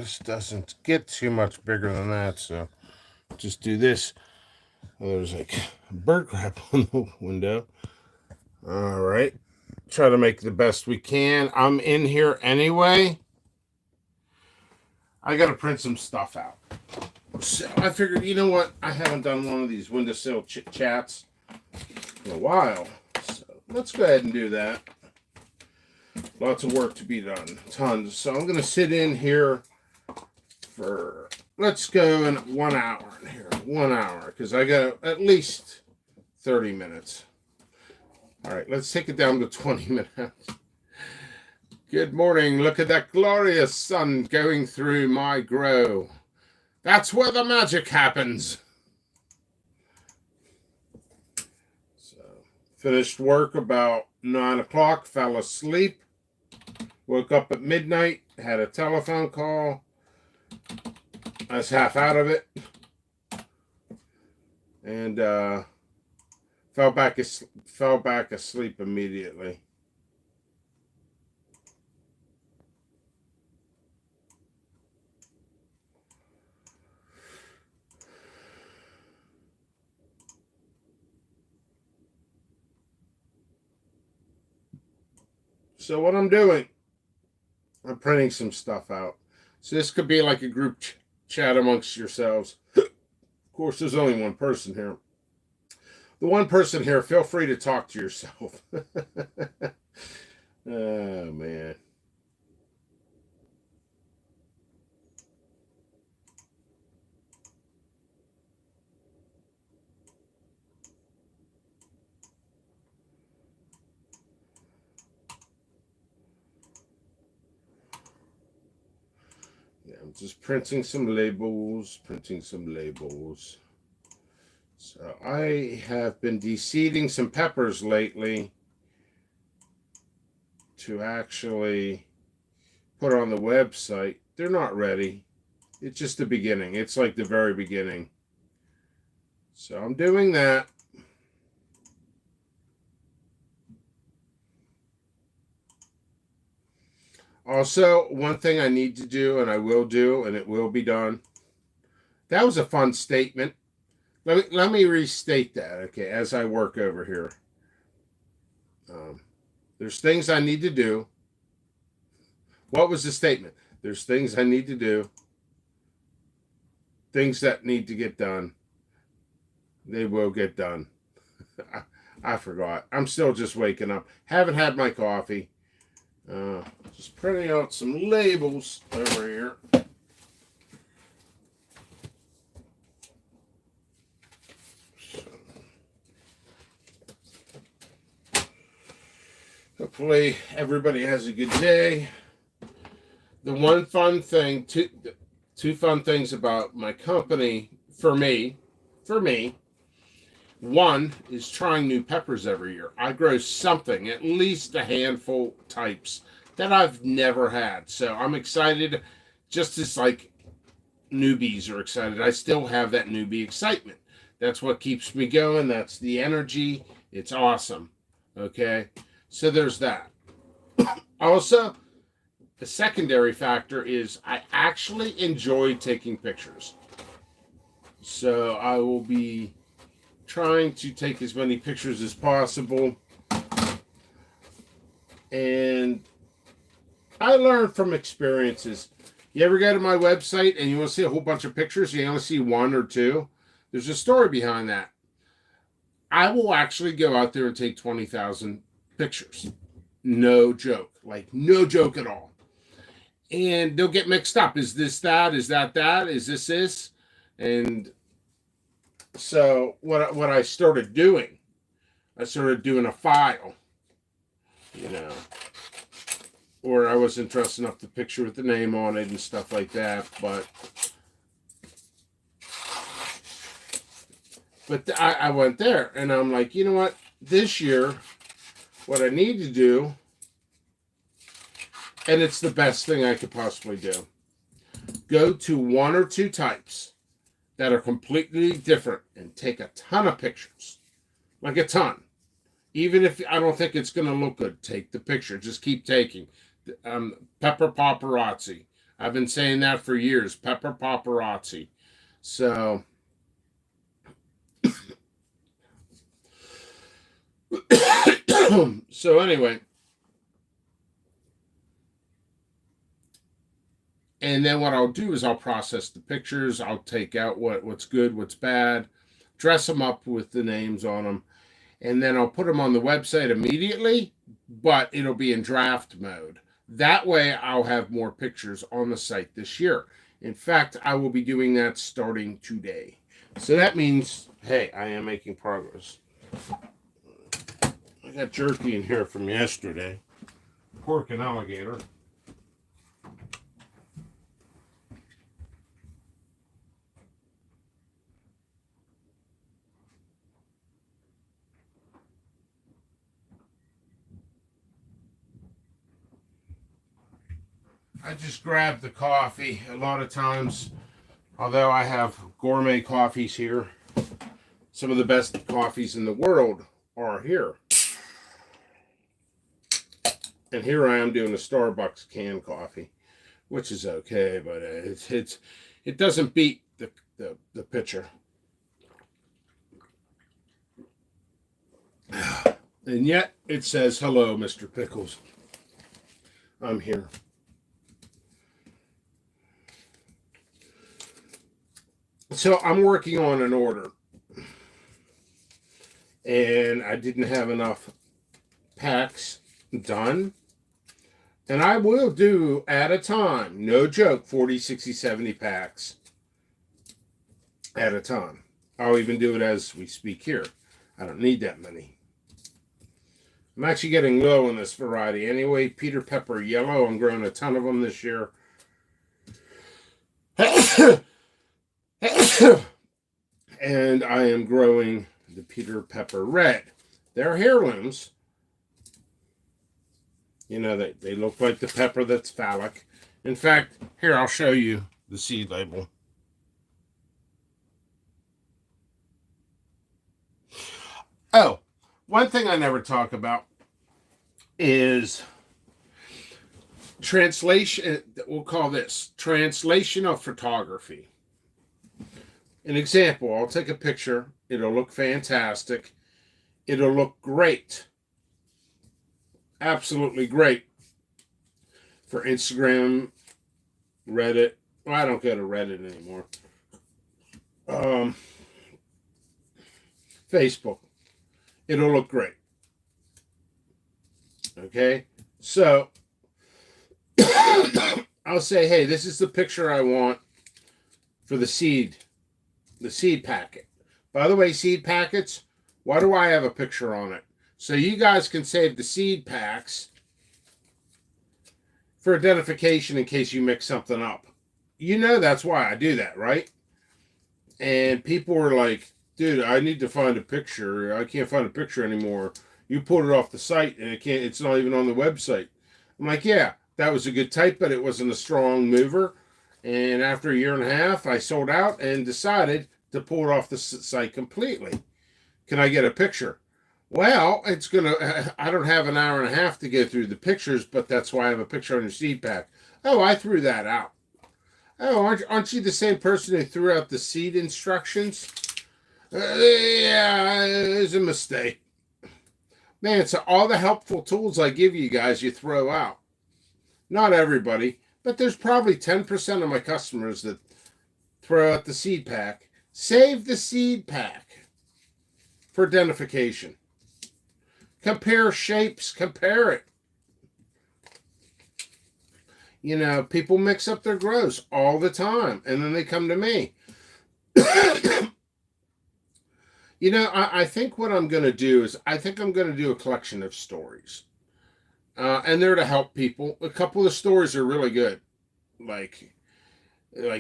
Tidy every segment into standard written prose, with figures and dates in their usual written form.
this doesn't get too much bigger than that, so just do this. Oh, there's like bird crap on the window. All right. Try to make the best we can. I'm in here anyway. I got to print some stuff out. So I figured, you know what? I haven't done one of these windowsill chats in a while. So let's go ahead and do that. Lots of work to be done. Tons. So I'm going to sit in here for, let's go in 1 hour in here. 1 hour. Because I got at least 30 minutes. All right, let's take it down to 20 minutes. Good morning. Look at that glorious sun going through my grow. That's where the magic happens. So, finished work about 9 o'clock, fell asleep. Woke up at midnight, had a telephone call. I was half out of it. And fell back asleep immediately. So what I'm doing, I'm printing some stuff out. So this could be like a group chat amongst yourselves. Of course, there's only one person here. The one person here, feel free to talk to yourself. Oh, man. Yeah, I'm just printing some labels, So I have been de-seeding some peppers lately to actually put on the website. They're not ready. It's just the beginning. It's like the very beginning. So I'm doing that. Also, one thing I need to do, and I will do, and it will be done. That was a fun statement. Let me restate that, okay, as I work over here. There's things I need to do. What was the statement? There's things I need to do. Things that need to get done. They will get done. I forgot. I'm still just waking up. Haven't had my coffee. Just printing out some labels over here. Hopefully everybody has a good day. The one fun thing, two fun things about my company for me. One is trying new peppers every year. I grow something, at least a handful types that I've never had. So I'm excited, just as like newbies are excited. I still have that newbie excitement. That's what keeps me going. That's the energy. It's awesome. Okay. So there's that. Also, the secondary factor is I actually enjoy taking pictures. So I will be trying to take as many pictures as possible. And I learned from experiences. You ever go to my website and you want to see a whole bunch of pictures, you only see one or two? There's a story behind that. I will actually go out there and take 20,000 pictures. No joke. Like, no joke at all. And they'll get mixed up. Is this that? Is that that? Is this? And so what I started doing a file, you know, or I wasn't dressed enough to picture with the name on it and stuff like that, but I went there and I'm like, you know what, this year what I need to do, and it's the best thing I could possibly do, go to one or two types that are completely different and take a ton of pictures. Like a ton. Even if I don't think it's going to look good, take the picture. Just keep taking. Pepper paparazzi. I've been saying that for years. Pepper paparazzi. So, so anyway, and then what I'll do is I'll process the pictures. I'll take out what's good, what's bad, dress them up with the names on them, and then I'll put them on the website immediately, but it'll be in draft mode. That way I'll have more pictures on the site this year. In fact, I will be doing that starting today. So that means, hey, I am making progress. I got jerky in here from yesterday. Pork and alligator. I just grabbed the coffee. A lot of times, although I have gourmet coffees here, some of the best coffees in the world are here. And here I am doing a Starbucks canned coffee, which is okay, but it doesn't beat the pitcher. And yet it says, "Hello, Mr. Pickles. I'm here." So I'm working on an order, and I didn't have enough packs done. And I will do at a time, no joke, 40, 60, 70 packs at a time. I'll even do it as we speak here. I don't need that many. I'm actually getting low on this variety. Anyway, Peter Pepper Yellow, I'm growing a ton of them this year. And I am growing the Peter Pepper Red. They're heirlooms. You know, they look like the pepper that's phallic. In fact, here, I'll show you the seed label. Oh, one thing I never talk about is translation. We'll call this translation of photography. An example, I'll take a picture. It'll look fantastic. It'll look great. Absolutely great for Instagram, Reddit. Well, I don't go to Reddit anymore. Facebook. It'll look great. Okay? So, I'll say, hey, this is the picture I want for the seed packet. By the way, seed packets, why do I have a picture on it? So you guys can save the seed packs for identification in case you mix something up. You know that's why I do that, right? And people were like, dude, I need to find a picture. I can't find a picture anymore. You pulled it off the site and it's not even on the website. I'm like, yeah, that was a good type, but it wasn't a strong mover. And after a year and a half, I sold out and decided to pull it off the site completely. Can I get a picture? Well, I don't have an hour and a half to go through the pictures, but that's why I have a picture on your seed pack. Oh, I threw that out. Oh, aren't you the same person who threw out the seed instructions? Yeah, it's a mistake. Man, so all the helpful tools I give you guys, you throw out. Not everybody, but there's probably 10% of my customers that throw out the seed pack. Save the seed pack for identification. Compare shapes, compare it. You know, people mix up their grows all the time, and then they come to me. You know, I think what I'm going to do is I think I'm going to do a collection of stories. And they're to help people. A couple of the stories are really good. Like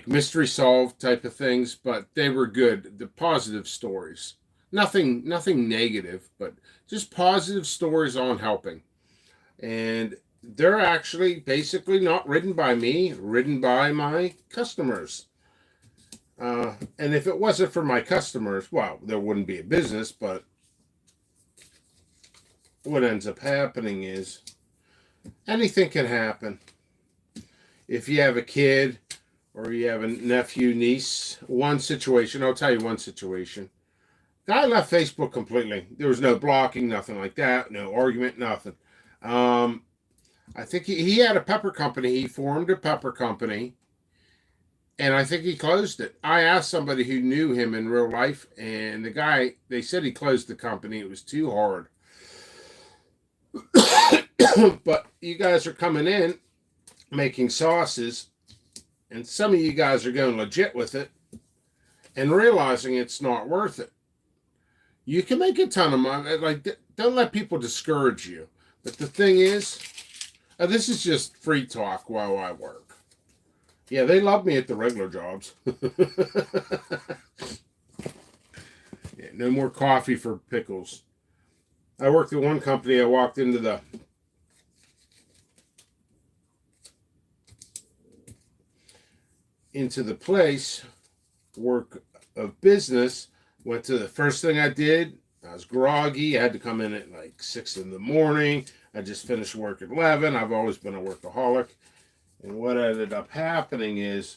mystery solved type of things, but they were good. The positive stories. Nothing negative, but just positive stories on helping. And they're actually basically not written by me, written by my customers. And if it wasn't for my customers, well, there wouldn't be a business, but what ends up happening is anything can happen. if you have a kid or you have a nephew, niece, one situation, I'll tell you one situation. Guy left Facebook completely. There was no blocking, nothing like that, no argument, nothing. I think he had a pepper company. He formed a pepper company, and I think he closed it. I asked somebody who knew him in real life, and the guy, they said he closed the company. It was too hard. But you guys are coming in making sauces, and some of you guys are going legit with it and realizing it's not worth it. You can make a ton of money. Like, don't let people discourage you. But the thing is, this is just free talk while I work. Yeah, they love me at the regular jobs. Yeah, no more coffee for pickles. I worked at one company. I walked into the place, work of business. Went to the first thing I did. I was groggy. I had to come in at like 6 in the morning. I just finished work at 11. I've always been a workaholic. And what ended up happening is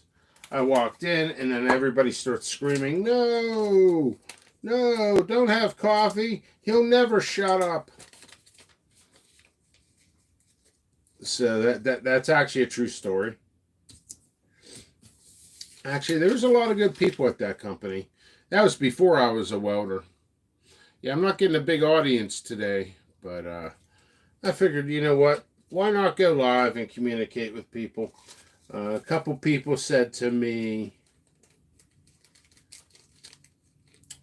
I walked in and then everybody starts screaming, no, no, don't have coffee. He'll never shut up. So that's actually a true story. Actually, there was a lot of good people at that company. That was before I was a welder. Yeah, I'm not getting a big audience today, but I figured, you know what? Why not go live and communicate with people? A couple people said to me,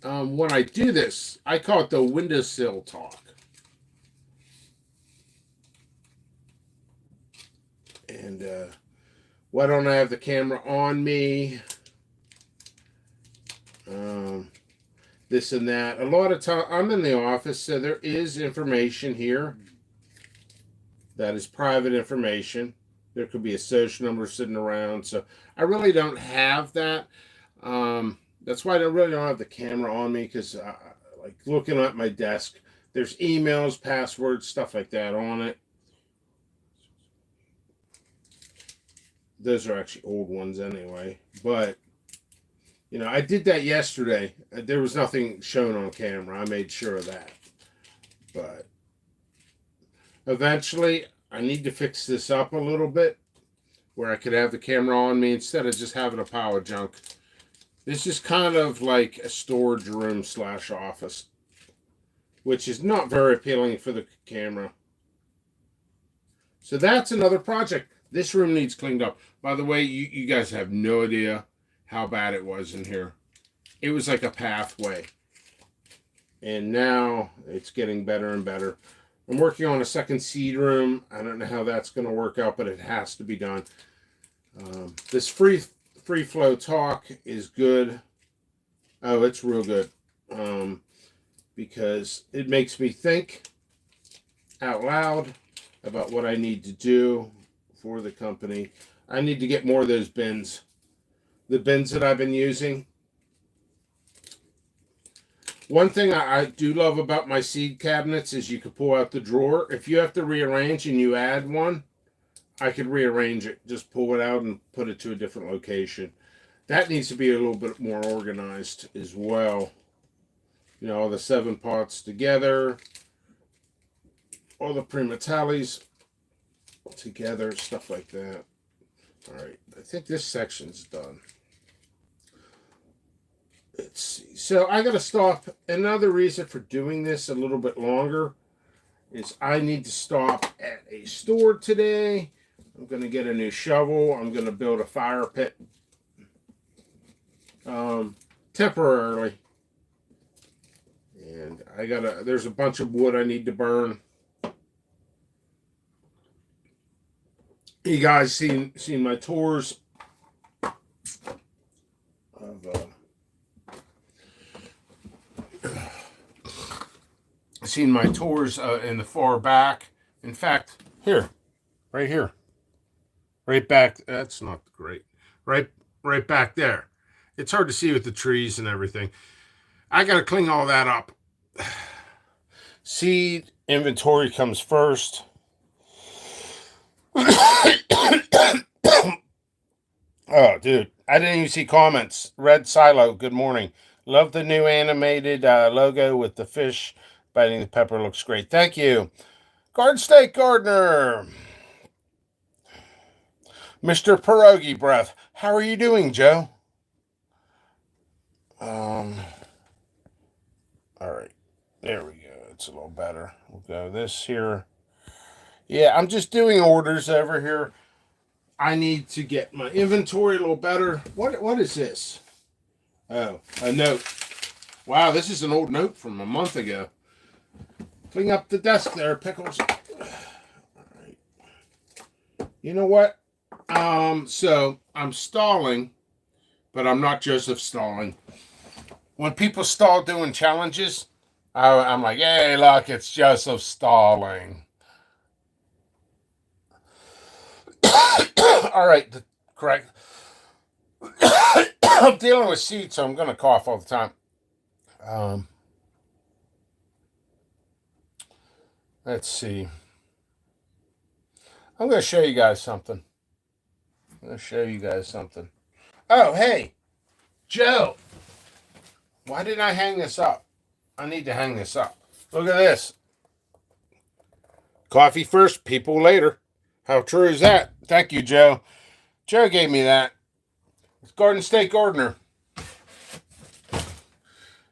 when I do this, I call it the windowsill talk. And why don't I have the camera on me? This and that. A lot of time, I'm in the office, so there is information here that is private information. There could be a social number sitting around, so I really don't have that. That's why I really don't have the camera on me, because like looking at my desk, there's emails, passwords, stuff like that on it. Those are actually old ones anyway, but you know, I did that yesterday. There was nothing shown on camera. I made sure of that. But eventually, I need to fix this up a little bit where I could have the camera on me instead of just having a pile of junk. This is kind of like a storage room / office, which is not very appealing for the camera. So that's another project. This room needs cleaned up. By the way, you guys have no idea how bad it was in here. It was like a pathway. And now it's getting better and better. I'm working on a second seed room. I don't know how that's going to work out, but it has to be done. This free flow talk is good. Oh, it's real good. Because it makes me think out loud about what I need to do for the company. I need to get more of those bins. The bins that I've been using. One thing I do love about my seed cabinets is you can pull out the drawer. If you have to rearrange and you add one, I could rearrange it. Just pull it out and put it to a different location. That needs to be a little bit more organized as well. You know, all the 7 pots together. All the Primatellis together, stuff like that. All right, I think this section's done. Let's see. So I got to stop. Another reason for doing this a little bit longer is I need to stop at a store today. I'm going to get a new shovel. I'm going to build a fire pit temporarily. And there's a bunch of wood I need to burn. You guys seen my tours of seen my tours in the far back. In fact, right here, right back. That's not great. Right back there. It's hard to see with the trees and everything. I got to clean all that up. Seed inventory comes first. Oh, dude, I didn't even see comments. Red Silo, good morning. Love the new animated logo with the fish biting the pepper. Looks great. Thank you. Garden Steak Gardener. Mr. Pierogi Breath. How are you doing, Joe? All right. There we go. It's a little better. We'll go this here. Yeah, I'm just doing orders over here. I need to get my inventory a little better. What is this? Oh, a note. Wow, this is an old note from a month ago. Clean up the desk there, Pickles. All right. You know what? So I'm stalling, but I'm not Joseph Stalling. When people stall doing challenges, I'm like, hey, look, it's Joseph Stalling. All right, correct. I'm dealing with seeds, so I'm going to cough all the time. Let's see. I'm going to show you guys something. Oh, hey, Joe. Why didn't I hang this up? I need to hang this up. Look at this. Coffee first, people later. How true is that? Thank you, Joe. Joe gave me that. It's Garden State Gardener.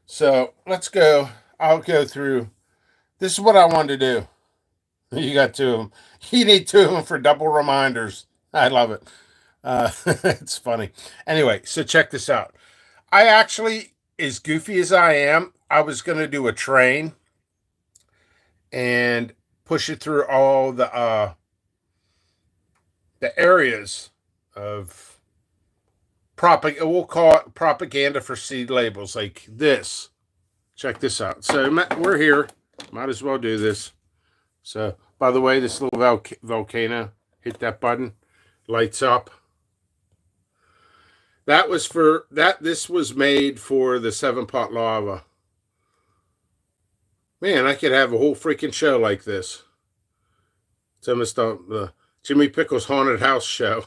So let's go. I'll go through. This is what I wanted to do. You got two of them. You need two of them for double reminders. I love it. It's funny. Anyway, so check this out. I actually, as goofy as I am, I was going to do a train and push it through all the areas of we'll call it propaganda for seed labels, like this. Check this out. So we're here. Might as well do this. So, by the way, this little volcano, hit that button, lights up. That was for that. This was made for the 7-pot lava. Man, I could have a whole freaking show like this. It's almost the Jimmy Pickles Haunted House show.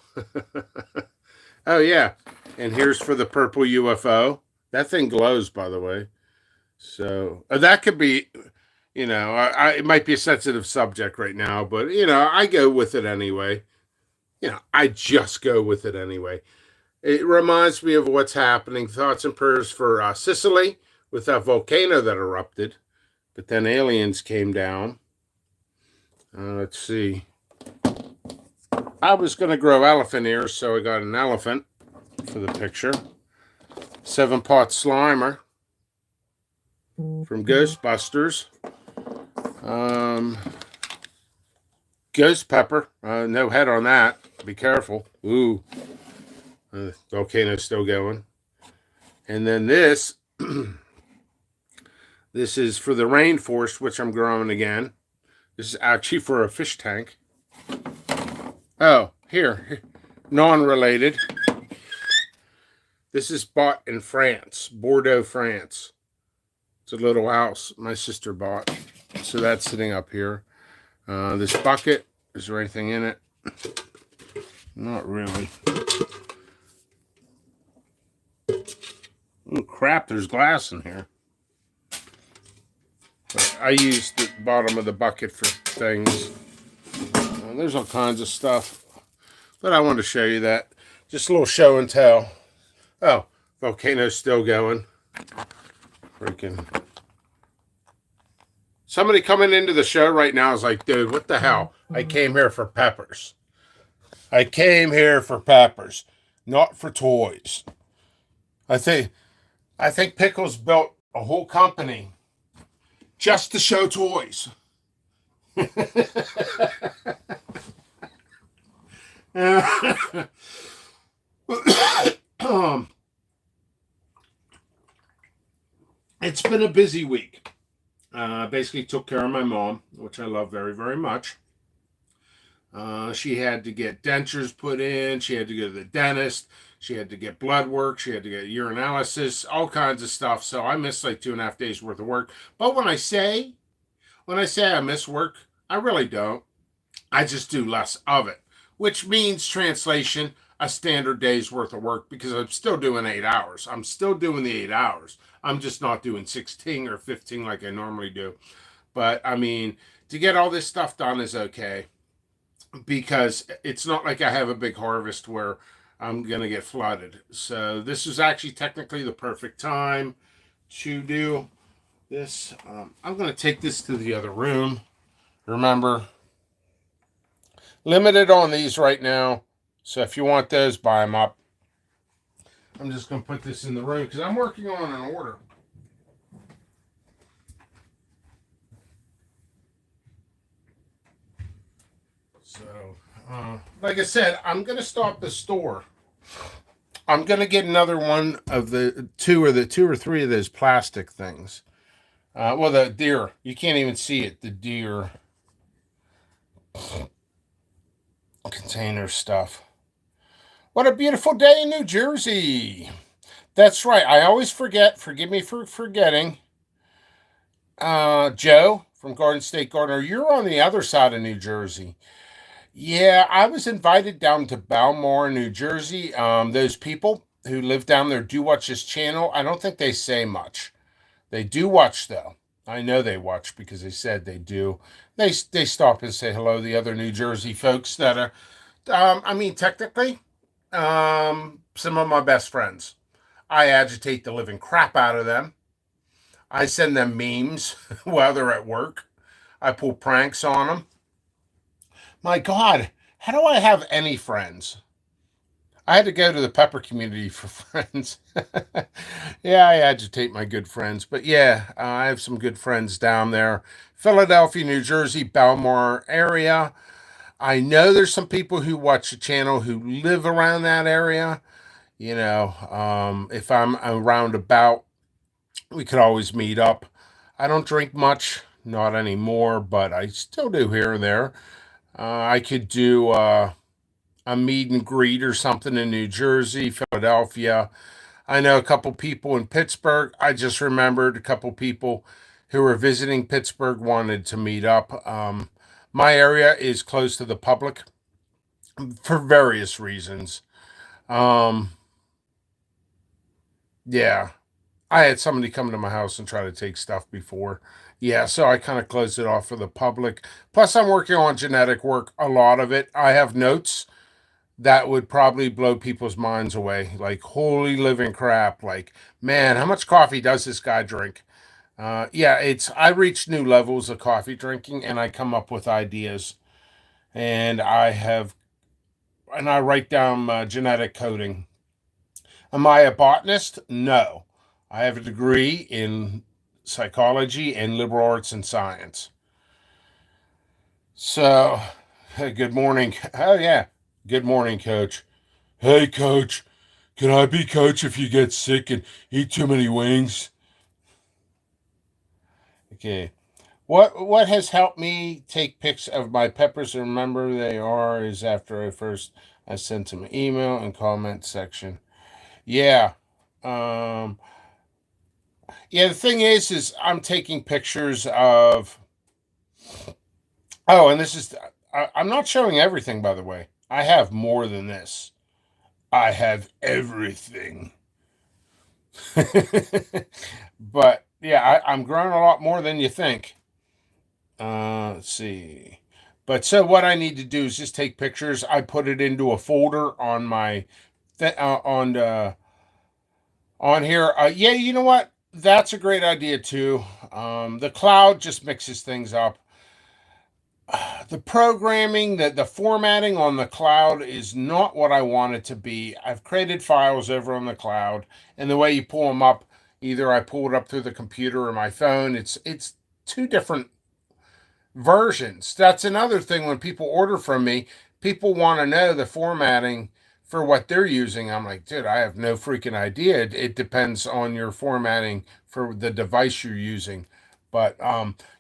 Oh, yeah. And here's for the purple UFO. That thing glows, by the way. So that could be, it might be a sensitive subject right now, but, I go with it anyway. I just go with it anyway. It reminds me of what's happening. Thoughts and prayers for Sicily with that volcano that erupted. But then aliens came down. Let's see. I was going to grow elephant ears, so I got an elephant for the picture. 7-pot Slimer from Ghostbusters. Ghost pepper. No head on that. Be careful. Ooh. The volcano's still going. And then this. This is for the rainforest, which I'm growing again. This is actually for a fish tank. Oh, here. Non-related. This is bought in France. Bordeaux, France. It's a little house my sister bought. So that's sitting up here. This bucket. Is there anything in it? Not really. Oh, crap. There's glass in here. I used the bottom of the bucket for things. There's all kinds of stuff. But I wanted to show you that. Just a little show and tell. Oh, volcano's still going. Freaking. Somebody coming into the show right now is like, dude, what the hell? I came here for peppers. Not for toys. I think Pickles built a whole company just to show toys. It's been a busy week. Basically took care of my mom, which I love very, very much. She had to get dentures put in. She had to go to the dentist. She had to get blood work. She had to get urinalysis, all kinds of stuff. So I missed like 2.5 days worth of work. But when I say I miss work, I really don't. I just do less of it, which means translation, a standard day's worth of work because I'm still doing 8 hours. I'm still doing the 8 hours. I'm just not doing 16 or 15 like I normally do. But I mean, to get all this stuff done is okay because it's not like I have a big harvest where I'm going to get flooded. So this is actually technically the perfect time to do this. I'm going to take this to the other room. Remember, limited on these right now. So if you want those, buy them up. I'm just going to put this in the room because I'm working on an order. So, like I said, I'm going to start the store. I'm going to get another one of the two or three of those plastic things. Well, the deer. You can't even see it. The deer container stuff. What a beautiful day in New Jersey. That's right. I always forget. Forgive me for forgetting. Joe from Garden State Gardener, you're on the other side of New Jersey. Yeah, I was invited down to Balmore, New Jersey. Those people who live down there do watch this channel. I don't think they say much. They do watch though. I know they watch because they said they do. They stop and say hello to the other New Jersey folks that are. I mean, technically, some of my best friends. I agitate the living crap out of them. I send them memes while they're at work. I pull pranks on them. My God, how do I have any friends? I had to go to the pepper community for friends. Yeah, I agitate my good friends. But yeah, I have some good friends down there. Philadelphia, New Jersey, Baltimore area. I know there's some people who watch the channel who live around that area. If I'm around about, we could always meet up. I don't drink much, not anymore, but I still do here and there. I could do a meet and greet or something in New Jersey, Philadelphia. I know a couple people in Pittsburgh. I just remembered a couple people who were visiting Pittsburgh wanted to meet up. My area is close to the public for various reasons. Um, yeah, I had somebody come to my house and try to take stuff before. Yeah, so I kind of closed it off for the public. Plus, I'm working on genetic work, a lot of it. I have notes that would probably blow people's minds away. Like, holy living crap. Like, man, how much coffee does this guy drink? Yeah, I reach new levels of coffee drinking and I come up with ideas. And I write down genetic coding. Am I a botanist? No. I have a degree in psychology and liberal arts and science. So, good morning. Oh, yeah. Good morning, coach. Hey, coach. Can I be coach if you get sick and eat too many wings? Okay. What has helped me take pics of my peppers and remember they are is after I sent them an email and comment section. Yeah. Um yeah, the thing is I'm taking pictures of oh, and I'm not showing everything by the way. I have more than this. I have everything. But yeah, I'm growing a lot more than you think. Let's see. But so what I need to do is just take pictures. I put it into a folder on my on here. Yeah, you know what? That's a great idea too. The cloud just mixes things up. The programming, the formatting on the cloud is not what I want it to be. I've created files over on the cloud, and the way you pull them up, either I pull it up through the computer or my phone. It's two different versions. That's another thing when people order from me, people want to know the formatting for what they're using. I'm like, dude, I have no freaking idea. It depends on your formatting for the device you're using. But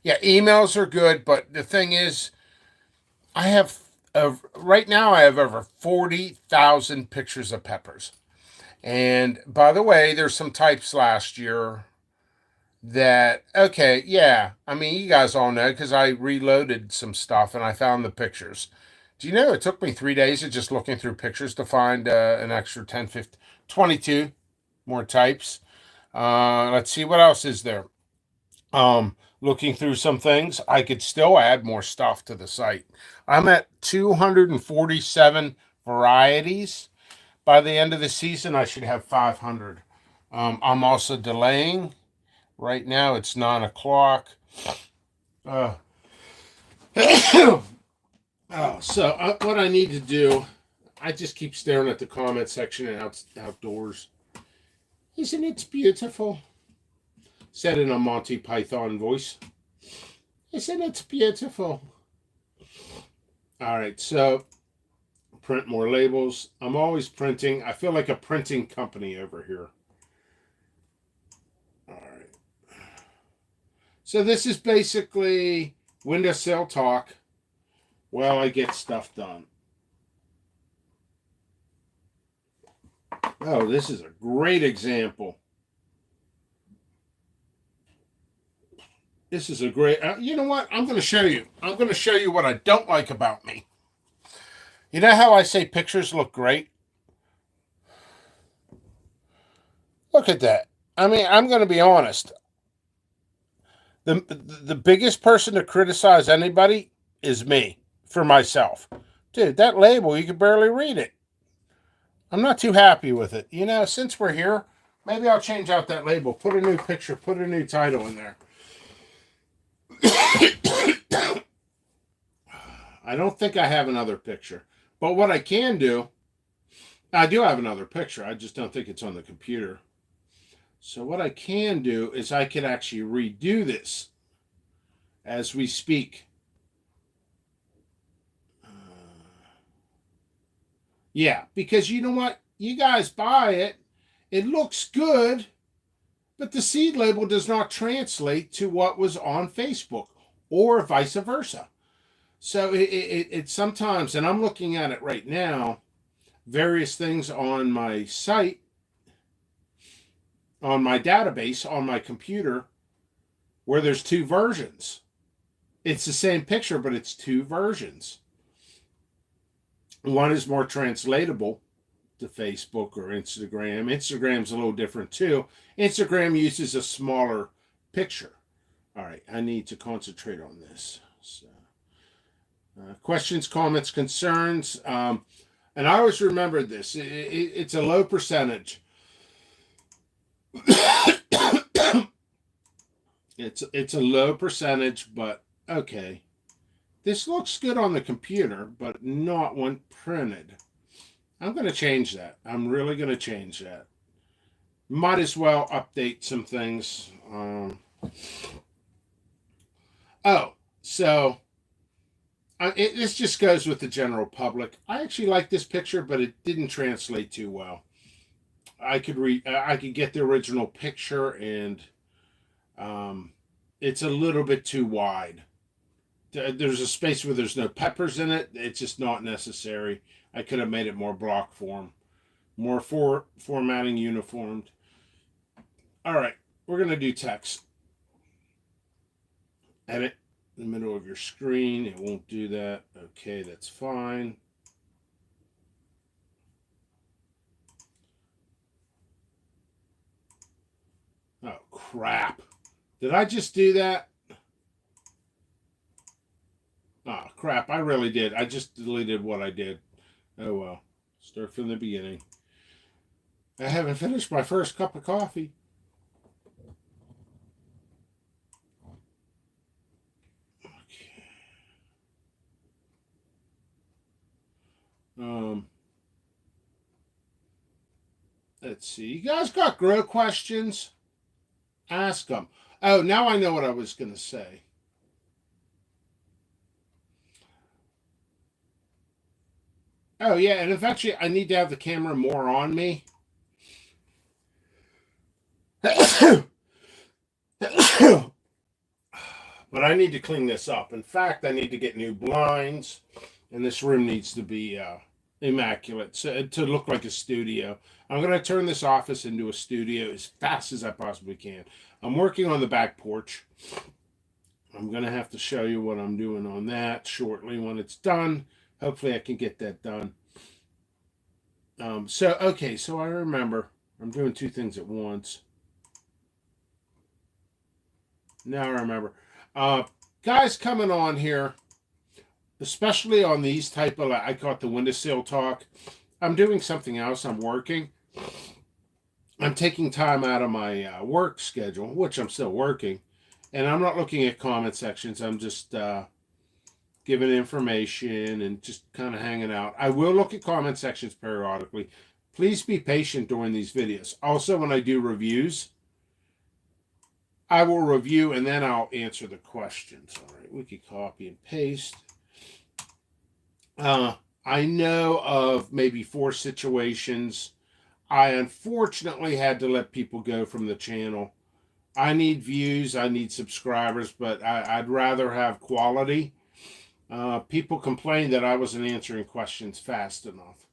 yeah, emails are good. But the thing is, I have right now I have over 40,000 pictures of peppers. And by the way, there's some types last year that okay, yeah. I mean, you guys all know because I reloaded some stuff and I found the pictures. Do you know it took me 3 days of just looking through pictures to find an extra 10, 15, 22 more types. Let's see what else is there. Looking through some things, I could still add more stuff to the site. I'm at 247 varieties. By the end of the season, I should have 500. I'm also delaying. Right now, it's 9 o'clock. Uh, what I need to do, I just keep staring at the comment section and outdoors. Isn't it beautiful? Said in a Monty Python voice. Isn't it beautiful? All right, so print more labels. I'm always printing. I feel like a printing company over here. All right. So this is basically windowsill talk while I get stuff done. Oh, this is a great example. This is a great, you know what? I'm going to show you. I'm going to show you what I don't like about me. You know how I say pictures look great? Look at that. I mean, I'm going to be honest. The biggest person to criticize anybody is me for myself. Dude, that label, you can barely read it. I'm not too happy with it. You know, since we're here, maybe I'll change out that label, put a new picture, put a new title in there. I don't think I have another picture. But what I can do, I do have another picture. I just don't think it's on the computer. So what I can do is I could actually redo this as we speak. Yeah, because you know what? You guys buy it. It looks good, but the seed label does not translate to what was on Facebook or vice versa. So it sometimes, and I'm looking at it right now, various things on my site, on my database, on my computer, where there's two versions. It's the same picture, but it's two versions. One is more translatable to Facebook or Instagram. Instagram's a little different too. Instagram uses a smaller picture. All right, I need to concentrate on this. So, questions, comments, concerns. And I always remember this. It's a low percentage. It's a low percentage, but okay. This looks good on the computer, but not when printed. I'm going to change that. I'm really going to change that. Might as well update some things. This just goes with the general public. I actually like this picture, but it didn't translate too well. I could get the original picture, and it's a little bit too wide. There's a space where there's no peppers in it. It's just not necessary. I could have made it more block form, more formatting uniformed. All right, we're going to do text. Edit in the middle of your screen. It won't do that. Okay, that's fine. Oh, crap. Did I just do that? Oh, crap. I really did. I just deleted what I did. Oh, well. Start from the beginning. I haven't finished my first cup of coffee. Okay. Let's see. You guys got grow questions? Ask them. Oh, now I know what I was going to say. Oh, yeah, and eventually I need to have the camera more on me. But I need to clean this up. In fact, I need to get new blinds, and this room needs to be immaculate to look like a studio. I'm going to turn this office into a studio as fast as I possibly can. I'm working on the back porch. I'm going to have to show you what I'm doing on that shortly when it's done. Hopefully I can get that done. Okay, so I remember. I'm doing two things at once. Now I remember. Uh, Guys coming on here, especially on these type of, I call it the windowsill talk. I'm doing something else. I'm working. I'm taking time out of my work schedule, which I'm still working, and I'm not looking at comment sections. I'm just giving information and just kind of hanging out. I will look at comment sections periodically. Please be patient during these videos. Also, when I do reviews, I will review and then I'll answer the questions. All right, we could copy and paste. I know of maybe 4 situations. I unfortunately had to let people go from the channel. I need views, I need subscribers, but I'd rather have quality. People complained that I wasn't answering questions fast enough.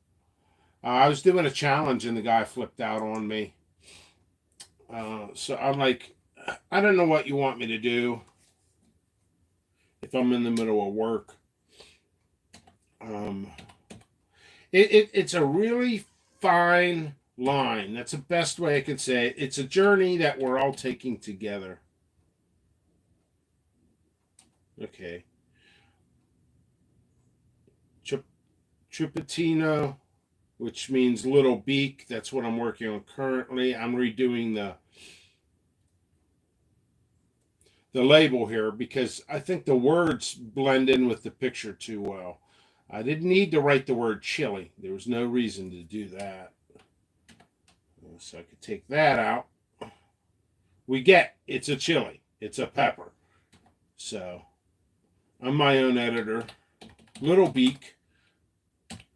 I was doing a challenge and the guy flipped out on me. So I'm like, I don't know what you want me to do if I'm in the middle of work. It's a really fine line. That's the best way I could say it. It's a journey that we're all taking together. Okay. Chupetino, which means little beak. That's what I'm working on currently. I'm redoing the label here because I think the words blend in with the picture too well. I didn't need to write the word chili. There was no reason to do that. So I could take that out. We get it's a chili. It's a pepper. So I'm my own editor. Little beak.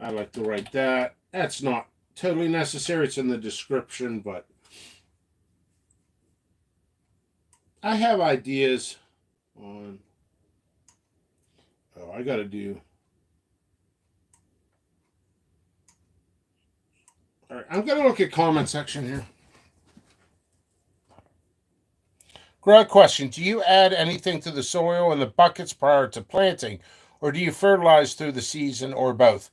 I like to write that. That's not totally necessary. It's in the description, but I have ideas on. Oh, I got to do. All right, I'm going to look at comment section here. Great question. Do you add anything to the soil in the buckets prior to planting, or do you fertilize through the season, or both?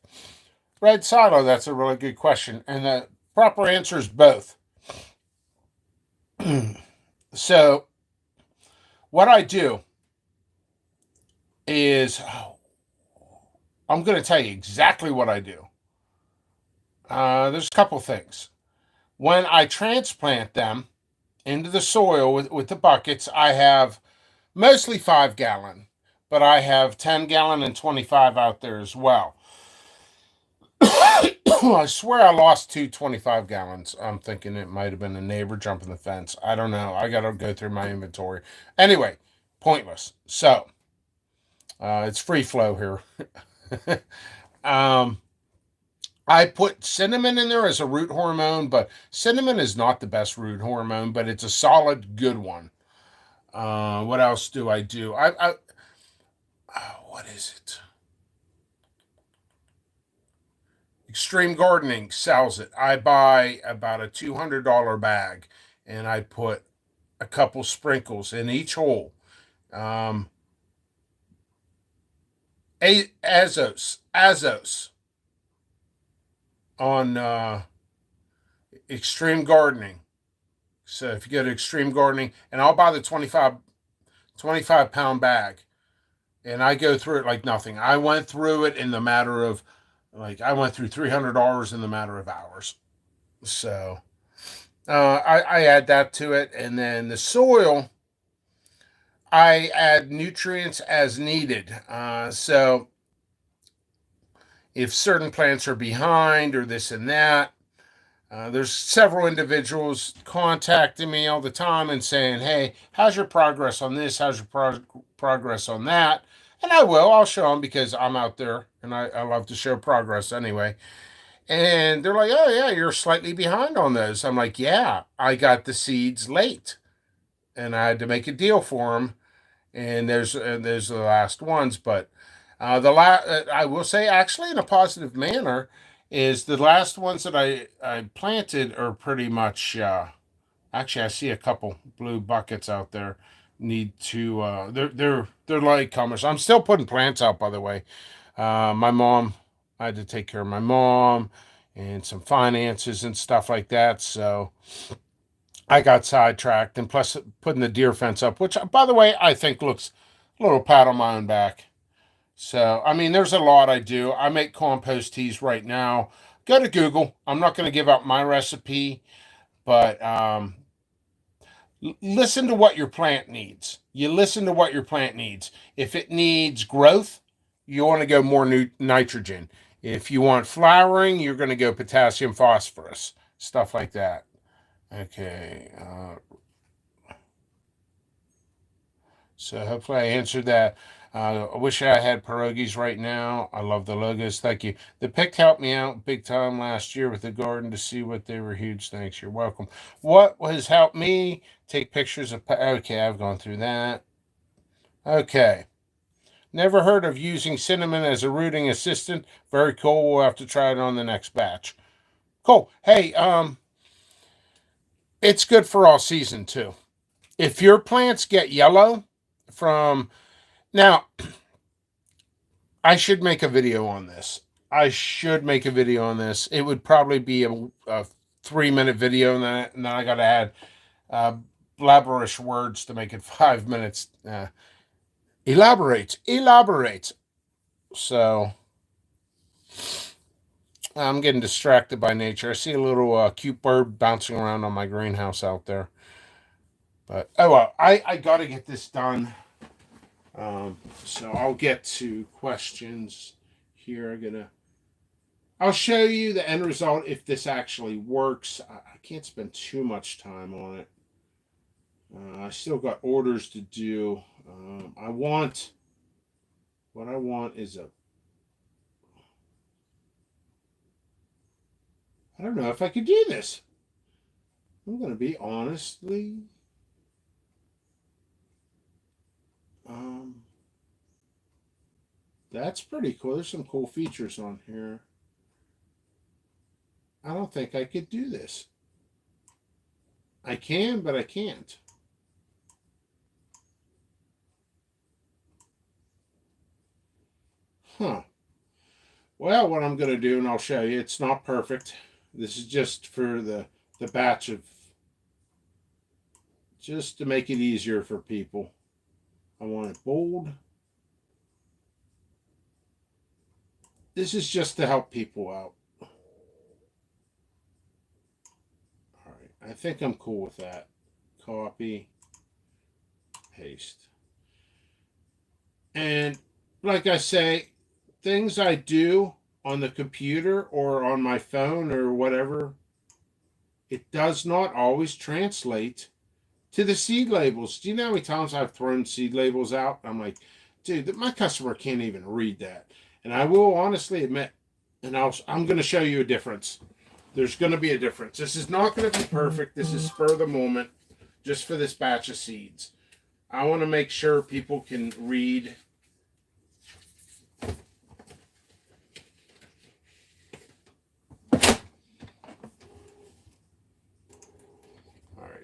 Red Silo, that's a really good question. And the proper answer is both. So, what I do is, I'm going to tell you exactly what I do. There's a couple things. When I transplant them into the soil with the buckets, I have mostly 5-gallon, but I have 10-gallon and 25 out there as well. I swear I lost 2 25-gallons. I'm thinking it might have been a neighbor jumping the fence. I don't know. I got to go through my inventory. Anyway, pointless. So, it's free flow here. I put cinnamon in there as a root hormone, but cinnamon is not the best root hormone, but it's a solid, good one. What else do I do? What is it? Extreme Gardening sells it. I buy about a $200 bag, and I put a couple sprinkles in each hole. Azos on Extreme Gardening. So if you go to Extreme Gardening, and I'll buy the 25 pound bag, and I go through it like nothing. I went through it in the matter of, I went through $300 in the matter of hours. So I add that to it, and then the soil, I add nutrients as needed. So if certain plants are behind or this and that, there's several individuals contacting me all the time and saying, hey, how's your progress on this? How's your progress on that? And I'll show them because I'm out there and I love to show progress anyway. And they're like, oh, yeah, you're slightly behind on those. I'm like, yeah, I got the seeds late and I had to make a deal for them. And there's the last ones. But I will say, actually, in a positive manner, is the last ones that I planted are pretty much. Actually, I see a couple blue buckets out there. Need to. They're latecomers. I'm still putting plants out, by the way. My mom, I had to take care of my mom and some finances and stuff like that. So I got sidetracked, and plus putting the deer fence up, which, by the way, I think looks a little pat on my own back. So, I mean, there's a lot I do. I make compost teas right now. Go to Google. I'm not going to give out my recipe, but listen to what your plant needs. You listen to what your plant needs. If it needs growth, you want to go more nitrogen. If you want flowering, you're going to go potassium phosphorus, stuff like that. Okay. So hopefully I answered that. I wish I had pierogies right now. I love the logos. Thank you. The pick helped me out big time last year with the garden to see what they were huge. Thanks. You're welcome. What has helped me? Take pictures of. Okay, I've gone through that. Okay. Never heard of using cinnamon as a rooting assistant. Very cool. We'll have to try it on the next batch. Cool. Hey, it's good for all season too. If your plants get yellow from now, I should make a video on this. It would probably be a 3-minute video, and then I got to add blabberish words to make it 5 minutes. Elaborate. So I'm getting distracted by nature. I see a little cute bird bouncing around on my greenhouse out there. But oh well, I got to get this done. So I'll get to questions here. I'll show you the end result if this actually works. I can't spend too much time on it. I still got orders to do. What I want is I don't know if I could do this. I'm going to be honestly. That's pretty cool. There's some cool features on here. I don't think I could do this. I can, but I can't. Huh. Well, what I'm going to do, and I'll show you, it's not perfect. This is just for the batch of, just to make it easier for people. I want it bold. This is just to help people out. All right, I think I'm cool with that. Copy, paste. And like I say, things I do on the computer or on my phone or whatever, it does not always translate to the seed labels. Do you know how many times I've thrown seed labels out? I'm like, dude, my customer can't even read that. And I will honestly admit, and I'm going to show you a difference. There's going to be a difference. This is not going to be perfect. This is spur of the moment, just for this batch of seeds. I want to make sure people can read.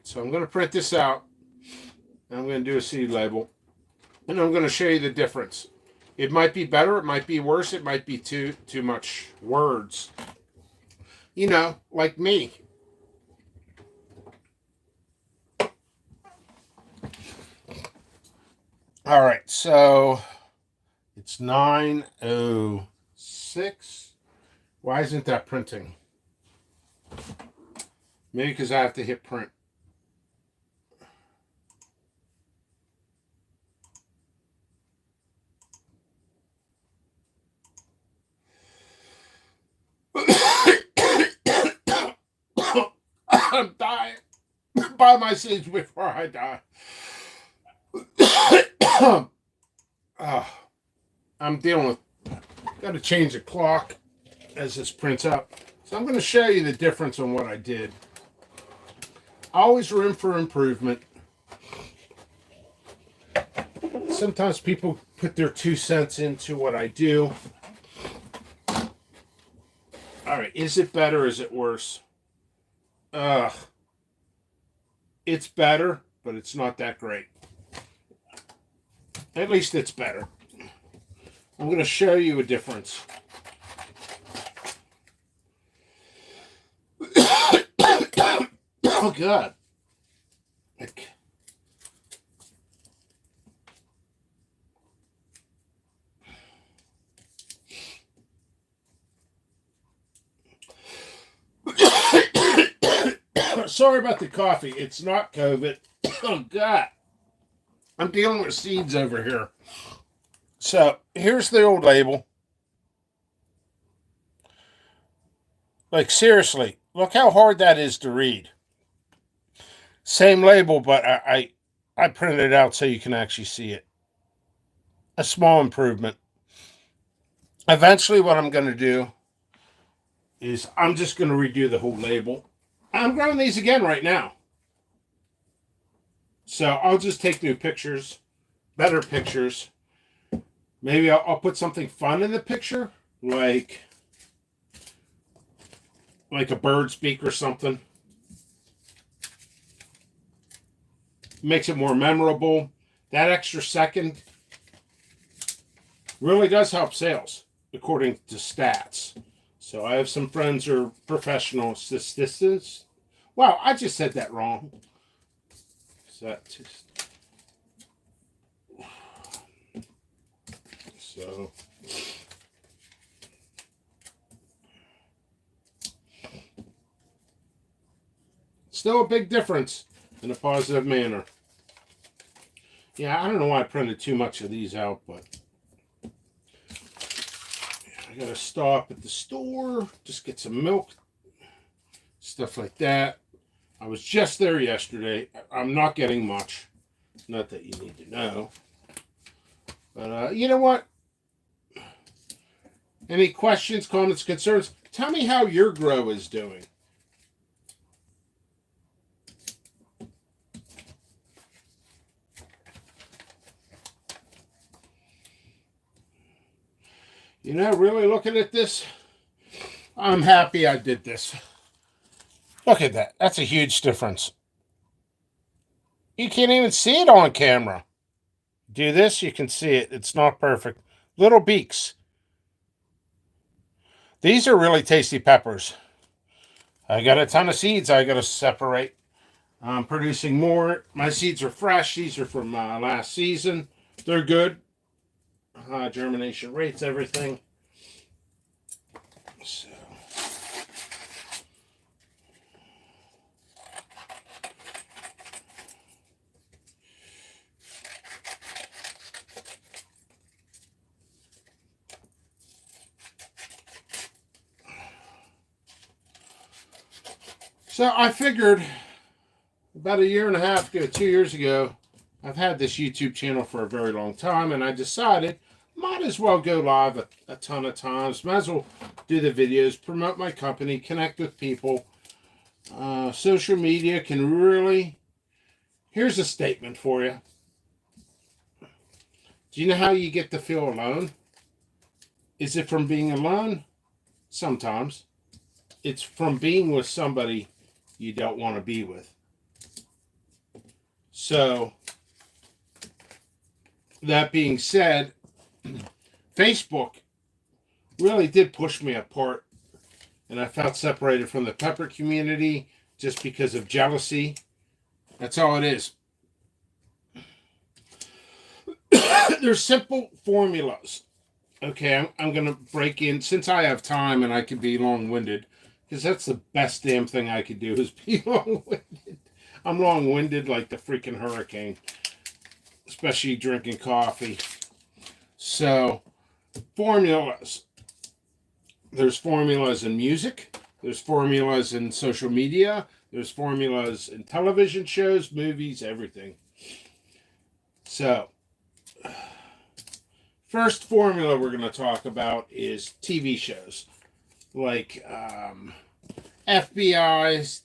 So I'm going to print this out. I'm going to do a seed label. And I'm going to show you the difference. It might be better. It might be worse. It might be too much words. You know, like me. All right. So it's 9:06. Why isn't that printing? Maybe because I have to hit print. I'm dying. Buy my seeds before I die. I'm dealing with. Got to change the clock as this prints up. So I'm going to show you the difference on what I did. Always room for improvement. Sometimes people put their 2 cents into what I do. All right, is it better? Is it worse? It's better, but it's not that great. At least it's better. I'm going to show you a difference. Oh, God. Sorry about the coffee. It's not COVID. Oh, God. I'm dealing with seeds over here. So, here's the old label. Like, seriously, look how hard that is to read. Same label, but I printed it out so you can actually see it. A small improvement. Eventually, what I'm going to do is I'm just going to redo the whole label. I'm growing these again right now. So I'll just take new pictures, better pictures. Maybe I'll put something fun in the picture, like a bird speak or something. Makes it more memorable. That extra second really does help sales, according to stats. So I have some friends who are professional statisticians. Wow, I just said that wrong. So still a big difference in a positive manner. Yeah, I don't know why I printed too much of these out, but I gotta stop at the store, just get some milk, stuff like that. I was just there yesterday. I'm not getting much. Not that you need to know. But you know what? Any questions, comments, concerns? Tell me how your grow is doing. You know, really looking at this, I'm happy I did this. Look at that. That's a huge difference. You can't even see it on camera. Do this, you can see it. It's not perfect. Little beaks. These are really tasty peppers. I got a ton of seeds I got to separate. I'm producing more. My seeds are fresh. These are from last season. They're good. Germination rates, everything. So I figured about a year and a half ago, 2 years ago, I've had this YouTube channel for a very long time, and I decided might as well go live a ton of times. Might as well do the videos, promote my company, connect with people. Social media can really... Here's a statement for you. Do you know how you get to feel alone? Is it from being alone? Sometimes. It's from being with somebody you don't want to be with. So, that being said, Facebook really did push me apart, and I felt separated from the pepper community just because of jealousy. That's all it is. There's simple formulas. Okay, I'm going to break in, since I have time and I can be long-winded, because that's the best damn thing I could do is be long-winded. I'm long-winded like the freaking hurricane, especially drinking coffee. So, formulas. There's formulas in music. There's formulas in social media. There's formulas in television shows, movies, everything. So, first formula we're going to talk about is TV shows. Like FBI,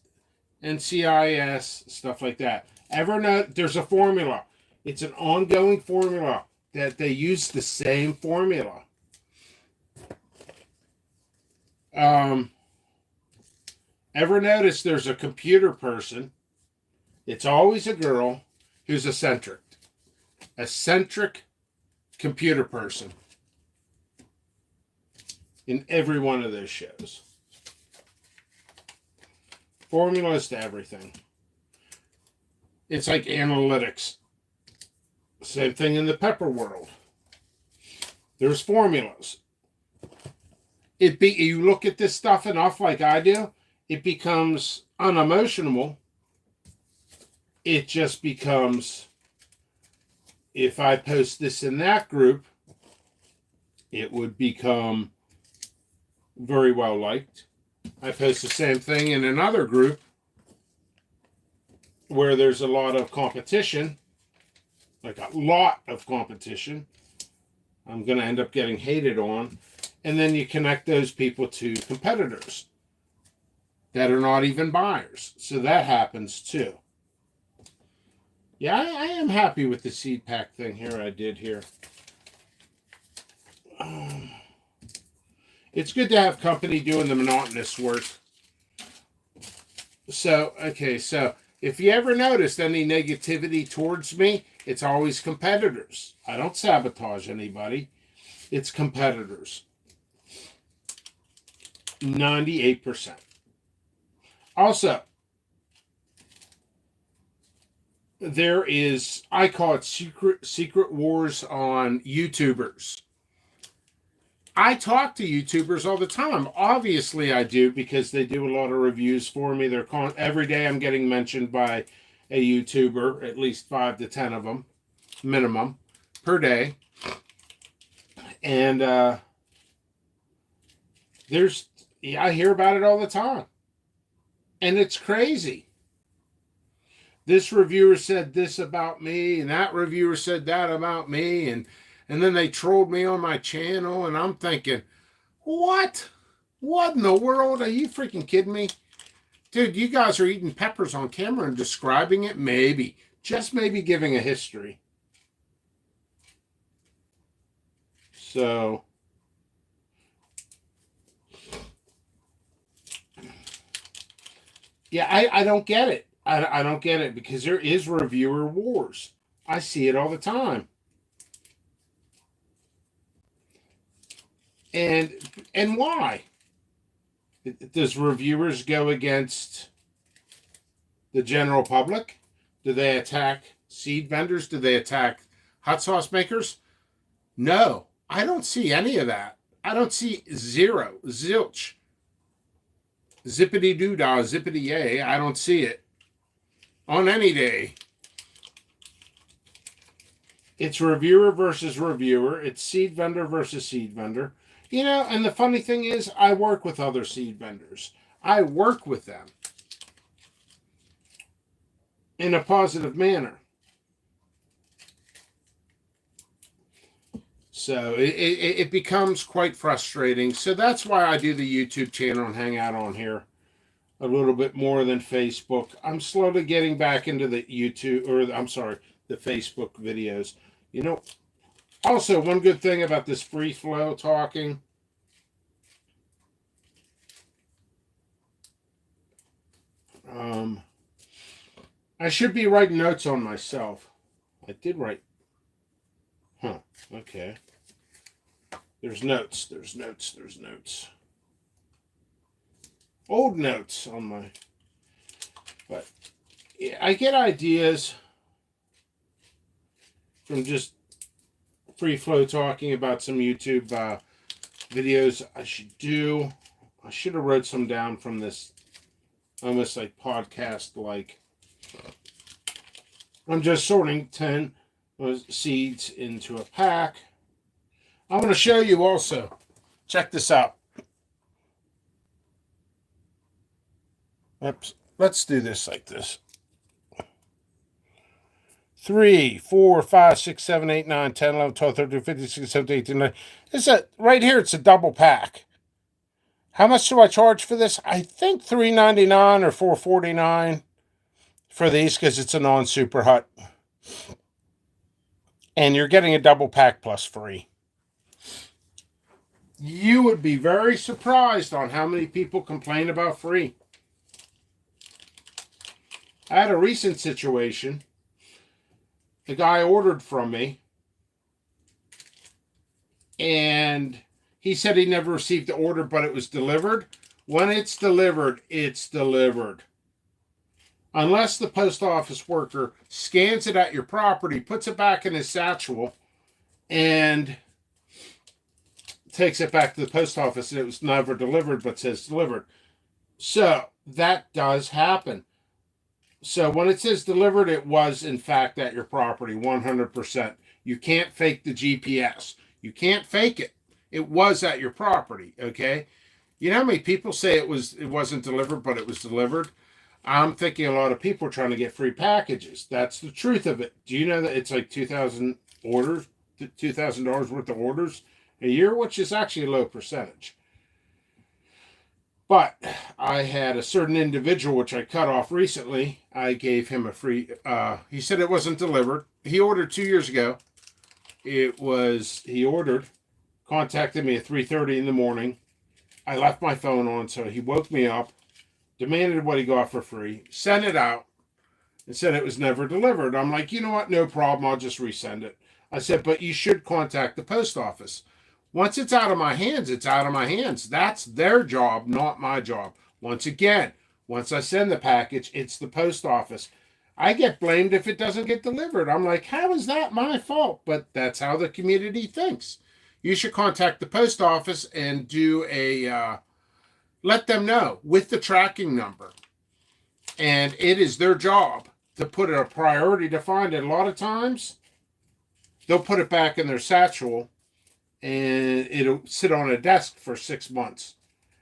NCIS, stuff like that. Ever know there's a formula? It's an ongoing formula that they use the same formula. Ever notice there's a computer person? It's always a girl who's eccentric. Eccentric computer person. in every one of those shows. Formulas to everything. It's like analytics. Same thing in the pepper world. There's formulas. You look at this stuff enough like I do, it becomes unemotional. It just becomes, if I post this in that group, it would become very well liked. I post the same thing in another group where there's a lot of competition, like a lot of competition. I'm going to end up getting hated on. And then you connect those people to competitors that are not even buyers. So that happens too. Yeah, I am happy with the seed pack thing here I did here. It's good to have company doing the monotonous work. So, okay, so if you ever noticed any negativity towards me, it's always competitors. I don't sabotage anybody. It's competitors. 98%. Also, there is, I call it secret wars on YouTubers. I talk to YouTubers all the time. Obviously, I do, because they do a lot of reviews for me. Every day I'm getting mentioned by a YouTuber, at least 5 to 10 of them, minimum, per day. And I hear about it all the time. And it's crazy. This reviewer said this about me, and that reviewer said that about me, and then they trolled me on my channel, and I'm thinking, what? What in the world? Are you freaking kidding me? Dude, you guys are eating peppers on camera and describing it? Maybe. Just maybe giving a history. So, yeah, I don't get it. I don't get it, because there is reviewer wars. I see it all the time. And why? Does reviewers go against the general public? Do they attack seed vendors? Do they attack hot sauce makers? No, I don't see any of that. I don't see zero, zilch, zippity doo dah, zippity yay. I don't see it on any day. It's reviewer versus reviewer. It's seed vendor versus seed vendor. And the funny thing is, I work with other seed vendors. I work with them in a positive manner. So it becomes quite frustrating. So that's why I do the YouTube channel and hang out on here a little bit more than Facebook. I'm slowly getting back into the the Facebook videos. Also, one good thing about this free flow talking, I should be writing notes on myself. I did write. Okay. There's notes. Old notes on my. But yeah, I get ideas from just free flow talking about some YouTube videos I should do. I should have wrote some down from this almost like podcast like. I'm just sorting 10 seeds into a pack. I want to show you also. Check this out. Oops. Let's do this like this. 3, 4, 5, 6, 7, 8, 9, 10, 11, 12, 13, 15, 16, 17, 18, 19. Right here, it's a double pack. How much do I charge for this? I think $3.99 or $4.49 for these, because it's a non-super hut. And you're getting a double pack plus free. You would be very surprised on how many people complain about free. I had a recent situation. The guy ordered from me, and He said he never received the order, but it was delivered. When it's delivered, it's delivered. Unless the post office worker scans it at your property, puts it back in his satchel, and takes it back to the post office, and it was never delivered, but says delivered. So that does happen. So when it says delivered, it was in fact at your property, 100%. You can't fake the GPS. You can't fake it. It was at your property, okay? You know how many people say it wasn't delivered, but it was delivered? I'm thinking a lot of people are trying to get free packages. That's the truth of it. Do you know that it's like 2,000 orders, $2,000 worth of orders a year, which is actually a low percentage. But I had a certain individual, which I cut off recently. I gave him a free, he said it wasn't delivered. He ordered 2 years ago. He ordered, contacted me at 3:30 in the morning. I left my phone on, so he woke me up, demanded what he got for free, sent it out, and said it was never delivered. I'm like, you know what? No problem. I'll just resend it. I said, but you should contact the post office. Once it's out of my hands, it's out of my hands. That's their job, not my job. Once again, once I send the package, it's the post office. I get blamed if it doesn't get delivered. I'm like, how is that my fault? But that's how the community thinks. You should contact the post office and do let them know with the tracking number. And it is their job to put a priority to find it. A lot of times, they'll put it back in their satchel and it'll sit on a desk for 6 months.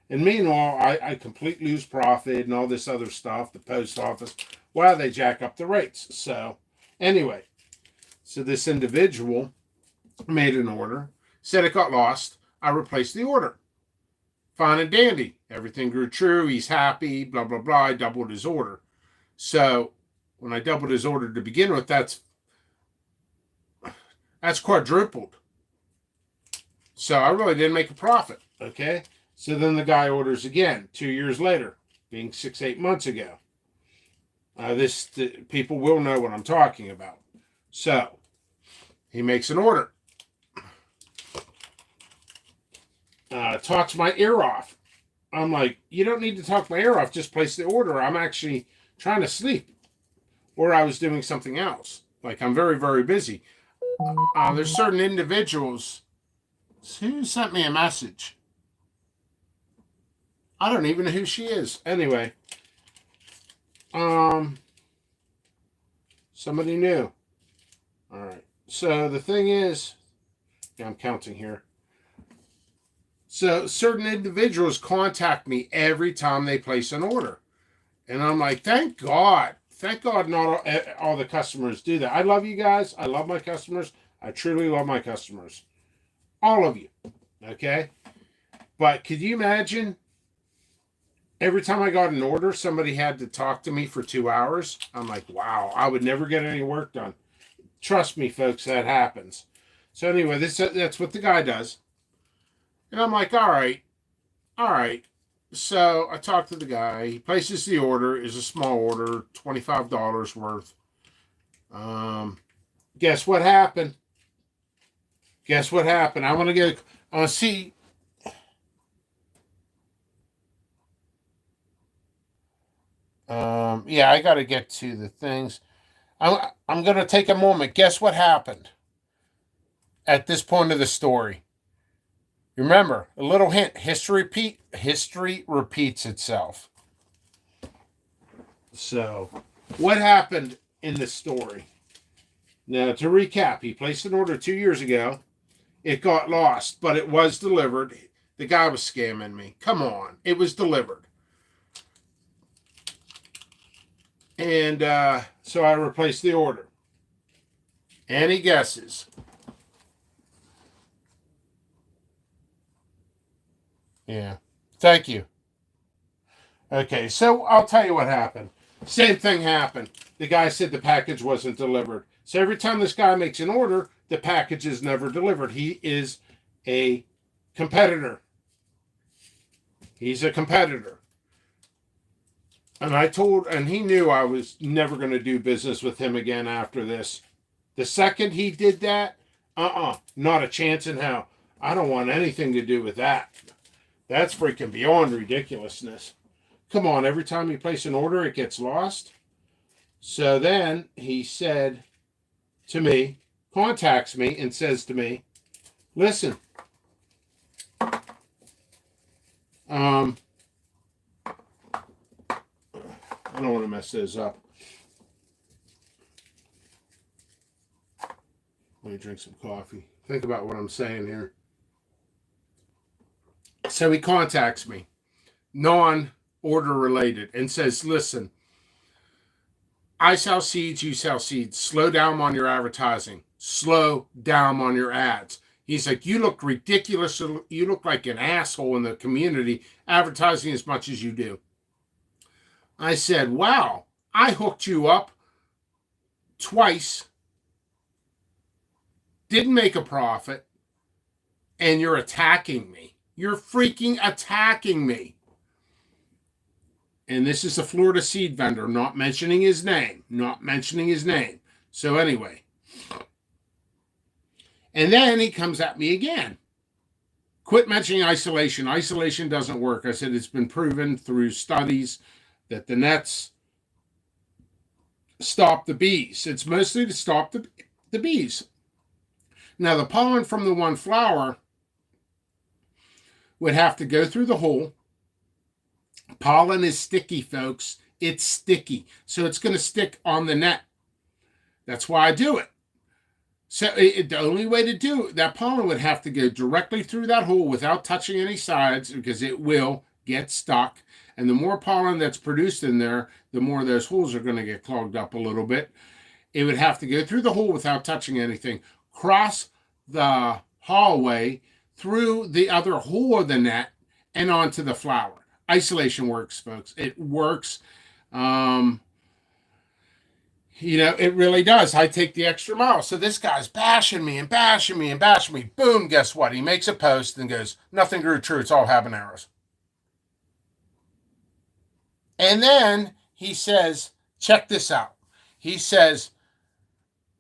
And meanwhile, I completely lose profit and all this other stuff, the post office, while they jack up the rates. So anyway, so this individual made an order, said it got lost. I replaced the order. Fine and dandy. Everything grew true. He's happy, blah, blah, blah. I doubled his order. So when I doubled his order to begin with, that's quadrupled. So I really didn't make a profit, okay? So then the guy orders again 2 years later, being 6-8 months ago. People will know what I'm talking about. So he makes an order. Talks my ear off. I'm like, you don't need to talk my ear off. Just place the order. I'm actually trying to sleep. Or I was doing something else. Like, I'm very, very busy. There's certain individuals who sent me a message. I don't even know who she is. Anyway. Somebody new. All right. So the thing is, I'm counting here. So certain individuals contact me every time they place an order. And I'm like, thank God. Thank God not all the customers do that. I love you guys. I love my customers. I truly love my customers. All of you. Okay? But could you imagine every time I got an order, somebody had to talk to me for 2 hours? I'm like, wow, I would never get any work done. Trust me, folks, that happens. So anyway, that's what the guy does. And I'm like, all right. So I talked to the guy. He places the order. It's a small order, $25 worth. Guess what happened? I want to see. Yeah, I got to get to the things. I'm going to take a moment. Guess what happened at this point of the story? Remember, a little hint, history repeats itself. So, what happened in the story? Now, to recap, he placed an order 2 years ago. It got lost, but it was delivered. The guy was scamming me. Come on. It was delivered. And so I replaced the order. Any guesses? Yeah. Thank you. Okay, so I'll tell you what happened. Same thing happened. The guy said the package wasn't delivered. So every time this guy makes an order, the package is never delivered. He is a competitor. He's a competitor. And he knew I was never going to do business with him again after this. The second he did that, not a chance in hell. I don't want anything to do with that. That's freaking beyond ridiculousness. Come on, every time you place an order, it gets lost. So then he said to me, contacts me and says to me, listen, I don't want to mess those up. Let me drink some coffee. Think about what I'm saying here. So he contacts me, non-order related, and says, listen, I sell seeds, you sell seeds. Slow down on your advertising. Slow down on your ads. He's like, you look ridiculous. You look like an asshole in the community advertising as much as you do. I said, wow, I hooked you up twice, didn't make a profit, and you're attacking me. You're freaking attacking me. And this is a Florida seed vendor, not mentioning his name. So anyway. And then he comes at me again. Quit mentioning isolation. Isolation doesn't work. I said it's been proven through studies that the nets stop the bees. It's mostly to stop the bees. Now, the pollen from the one flower would have to go through the hole. Pollen is sticky, folks. It's sticky. So it's going to stick on the net. That's why I do it. So the only way to do it, that pollen would have to go directly through that hole without touching any sides, because it will get stuck. And the more pollen that's produced in there, the more those holes are going to get clogged up a little bit. It would have to go through the hole without touching anything, cross the hallway, through the other hole of the net, and onto the flower. Isolation works, folks. It works. It really does. I take the extra mile. So this guy's bashing me. Boom, guess what? He makes a post and goes, nothing grew true. It's all habaneros. And then he says, check this out. He says,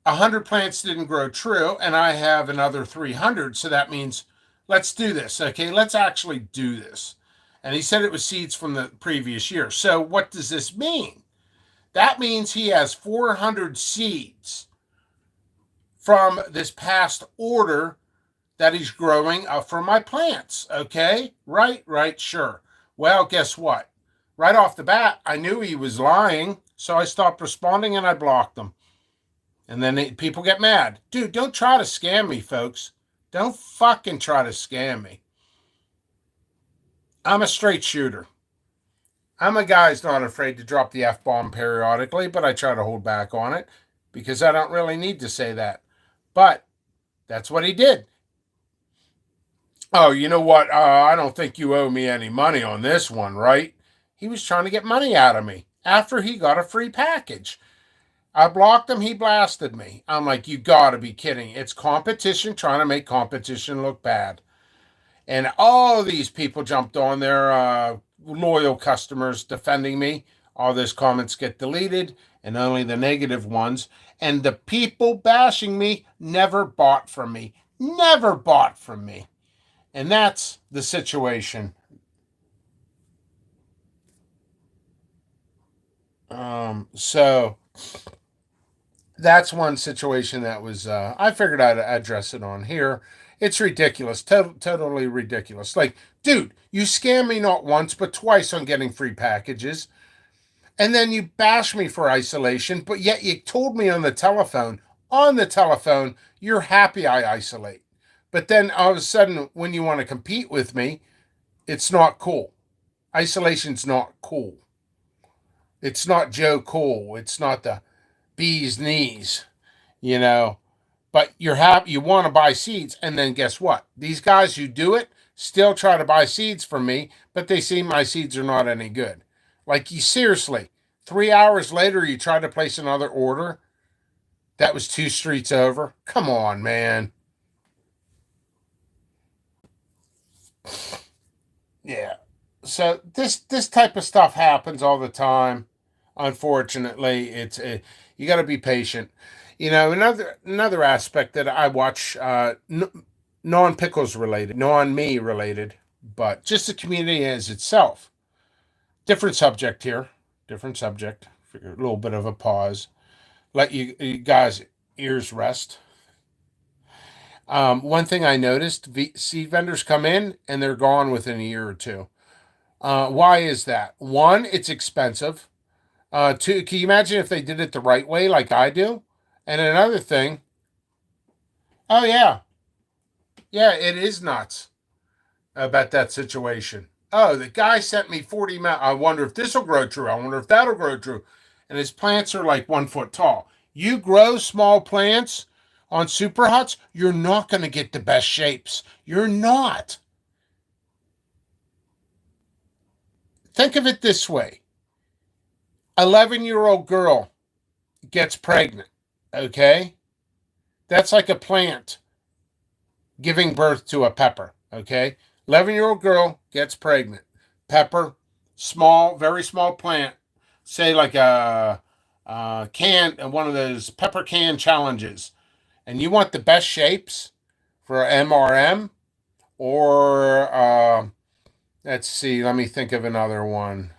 100 plants didn't grow true, and I have another 300. So that means, let's do this. Okay, let's actually do this. And he said it was seeds from the previous year. So what does this mean? That means he has 400 seeds from this past order that he's growing from my plants. Okay? Right, sure. Well, guess what? Right off the bat, I knew he was lying, so I stopped responding and I blocked him. And then people get mad. Dude, don't try to scam me, folks. Don't fucking try to scam me. I'm a straight shooter. I'm a guy who's not afraid to drop the F-bomb periodically, but I try to hold back on it because I don't really need to say that. But that's what he did. Oh, you know what? I don't think you owe me any money on this one, right? He was trying to get money out of me after he got a free package. I blocked him. He blasted me. I'm like, you gotta be kidding. It's competition trying to make competition look bad. And all these people jumped on there, loyal customers defending me. All those comments get deleted, and only the negative ones. And the people bashing me never bought from me. Never bought from me. And that's the situation. So that's one situation that was, I figured I'd address it on here. It's ridiculous. Totally ridiculous. Like, dude, you scam me not once, but twice on getting free packages. And then you bash me for isolation, but yet you told me on the telephone, you're happy I isolate. But then all of a sudden, when you want to compete with me, it's not cool. Isolation's not cool. It's not Joe Cool. It's not the bee's knees, But you're happy, you want to buy seeds, and then guess what? These guys who do it still try to buy seeds from me, but they see my seeds are not any good. Like, you seriously, 3 hours later, you try to place another order that was 2 streets over? Come on, man. Yeah. So this type of stuff happens all the time. Unfortunately, you got to be patient. Another aspect that I watch non-pickles related, non-me related, but just the community as itself. Different subject here. Different subject. A little bit of a pause. Let you guys' ears rest. One thing I noticed: seed vendors come in and they're gone within a year or two. Why is that? One, it's expensive. Two, can you imagine if they did it the right way, like I do? And another thing, oh yeah, yeah, it is nuts about that situation. Oh, the guy sent me 40 I wonder if this will grow true. I wonder if that'll grow true. And his plants are like 1 foot tall. You grow small plants on super huts, you're not going to get the best shapes. You're not. Think of it this way: 11-year-old girl gets pregnant. Okay? That's like a plant giving birth to a pepper. Okay? 11-year-old girl gets pregnant. Pepper, small, very small plant, say like a can, one of those pepper can challenges, and you want the best shapes for MRM or let's see, let me think of another one.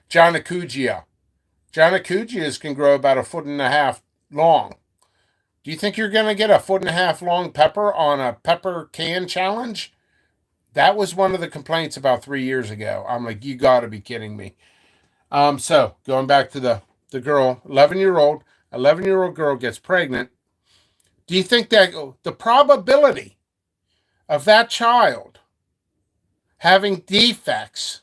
Janakugia. Janakugias can grow about 1.5 feet long. Do you think you're going to get 1.5 foot long pepper on a pepper can challenge? That was one of the complaints about 3 years ago. I'm like, you got to be kidding me. So going back to the girl, 11-year-old girl gets pregnant. Do you think that the probability of that child having defects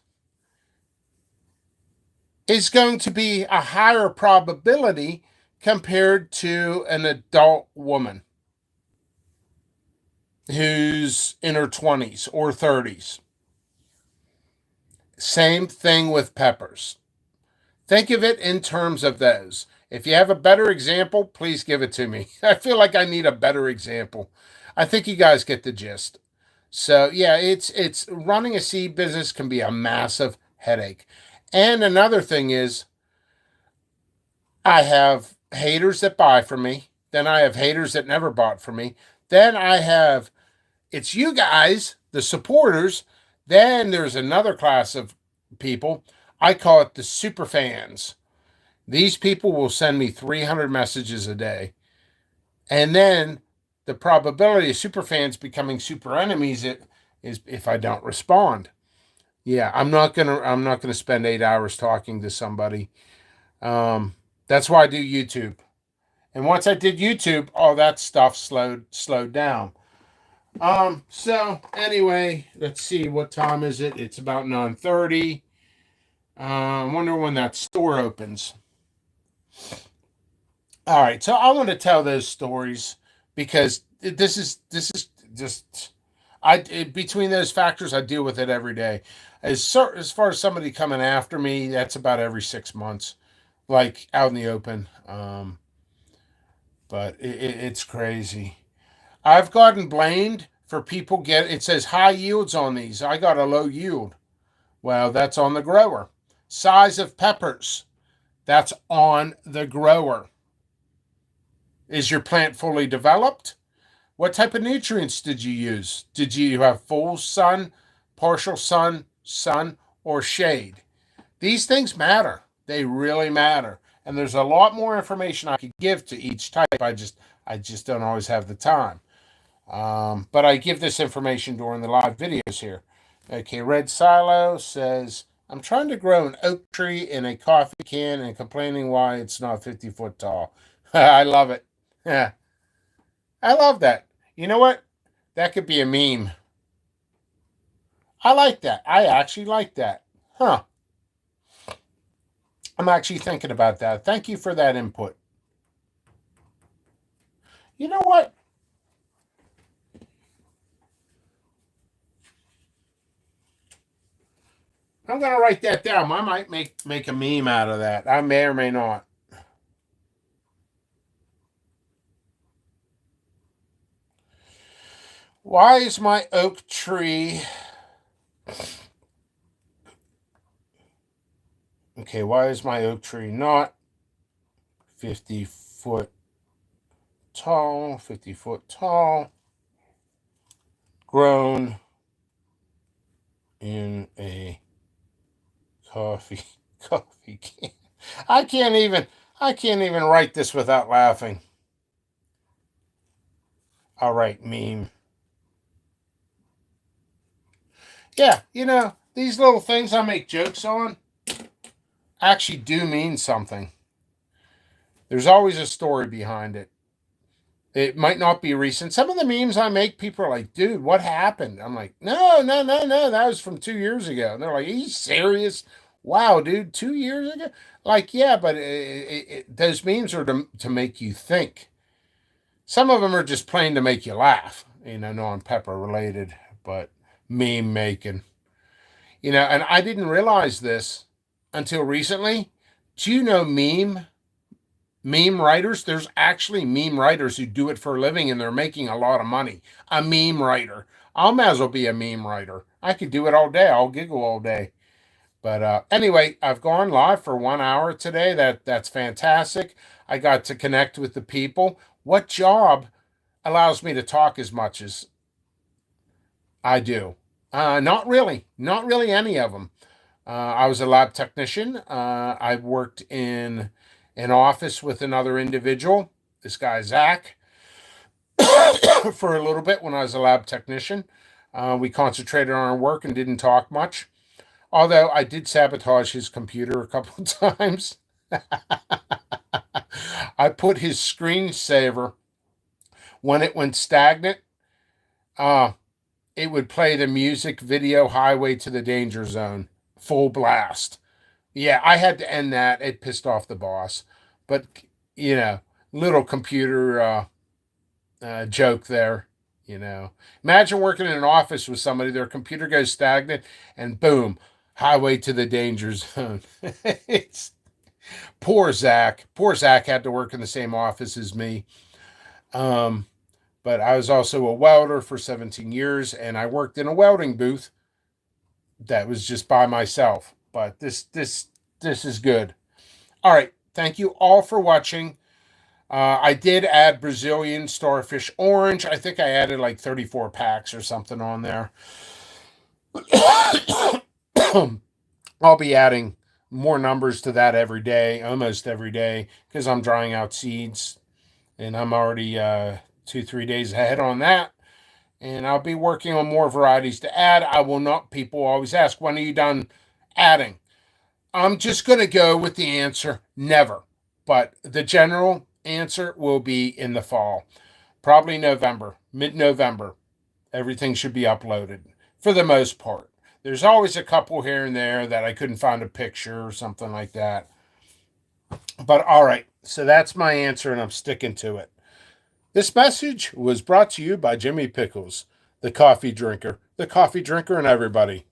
is going to be a higher probability compared to an adult woman who's in her 20s or 30s? Same thing with peppers. Think of it in terms of those. If you have a better example, please give it to me. I feel like I need a better example. I think you guys get the gist. So yeah, it's running a seed business can be a massive headache. And another thing is I have haters that buy from me. Then I have haters that never bought from me. Then I have it's you guys, the supporters. Then there's another class of people. I call it the super fans. These people will send me 300 messages a day. And then the probability of super fans becoming super enemies is if I don't respond. Yeah, I'm not gonna spend 8 hours talking to somebody. That's why I do YouTube. And once I did YouTube, all that stuff slowed down. So anyway, let's see, what time is it? It's about 9:30. I wonder when that store opens. All right, so I want to tell those stories because this is just between those factors I deal with it every day. As far as somebody coming after me, that's about every 6 months, like out in the open. But it's crazy. I've gotten blamed for people it says high yields on these. I got a low yield. Well, that's on the grower. Size of peppers. That's on the grower. Is your plant fully developed? What type of nutrients did you use? Did you have full sun, partial sun, or shade? These things matter. They really matter. And there's a lot more information I could give to each type. I just don't always have the time. But I give this information during the live videos here. Okay, Red Silo says, I'm trying to grow an oak tree in a coffee can and complaining why it's not 50 foot tall. I love it. Yeah, I love that. You know what? That could be a meme. I like that. I actually like that. Huh. I'm actually thinking about that. Thank you for that input. You know what? I'm gonna write that down. I might make a meme out of that. I may or may not. Why is my oak tree okay? Why is my oak tree not 50 foot tall? 50 foot tall. grown in a coffee can. I can't even write this without laughing. All right, meme. Yeah, these little things I make jokes on actually do mean something. There's always a story behind it. It might not be recent. Some of the memes I make, people are like, dude, what happened? I'm like, no. That was from 2 years ago. And they're like, are you serious? Wow, dude, 2 years ago? Like, yeah, but those memes are to make you think. Some of them are just plain to make you laugh. Non-pepper related, but meme making. And I didn't realize this until recently. Do you know meme writers? There's actually meme writers who do it for a living and they're making a lot of money. A meme writer. I might as well be a meme writer. I could do it all day. I'll giggle all day. But anyway, I've gone live for 1 hour today. That's fantastic. I got to connect with the people. What job allows me to talk as much as I do? Not really. Not really any of them. I was a lab technician. I worked in an office with another individual, this guy, Zach, for a little bit when I was a lab technician. We concentrated on our work and didn't talk much. Although I did sabotage his computer a couple of times. I put his screensaver, when it went stagnant, it would play the music video Highway to the Danger Zone, full blast. Yeah, I had to end that. It pissed off the boss. But, little computer joke there. Imagine working in an office with somebody, their computer goes stagnant, and boom, Highway to the Danger Zone. It's poor Zach. Poor Zach had to work in the same office as me. But I was also a welder for 17 years, and I worked in a welding booth that was just by myself. But this is good. All right. Thank you all for watching. I did add Brazilian Starfish Orange. I think I added like 34 packs or something on there. I'll be adding more numbers to that every day, almost every day, because I'm drying out seeds. And I'm already 2-3 days ahead on that. And I'll be working on more varieties to add. I will not, people always ask, when are you done adding? I'm just going to go with the answer, never. But the general answer will be in the fall. Probably November, mid-November. Everything should be uploaded for the most part. There's always a couple here and there that I couldn't find a picture or something like that. But all right, so that's my answer and I'm sticking to it. This message was brought to you by Jimmy Pickles, the coffee drinker and everybody.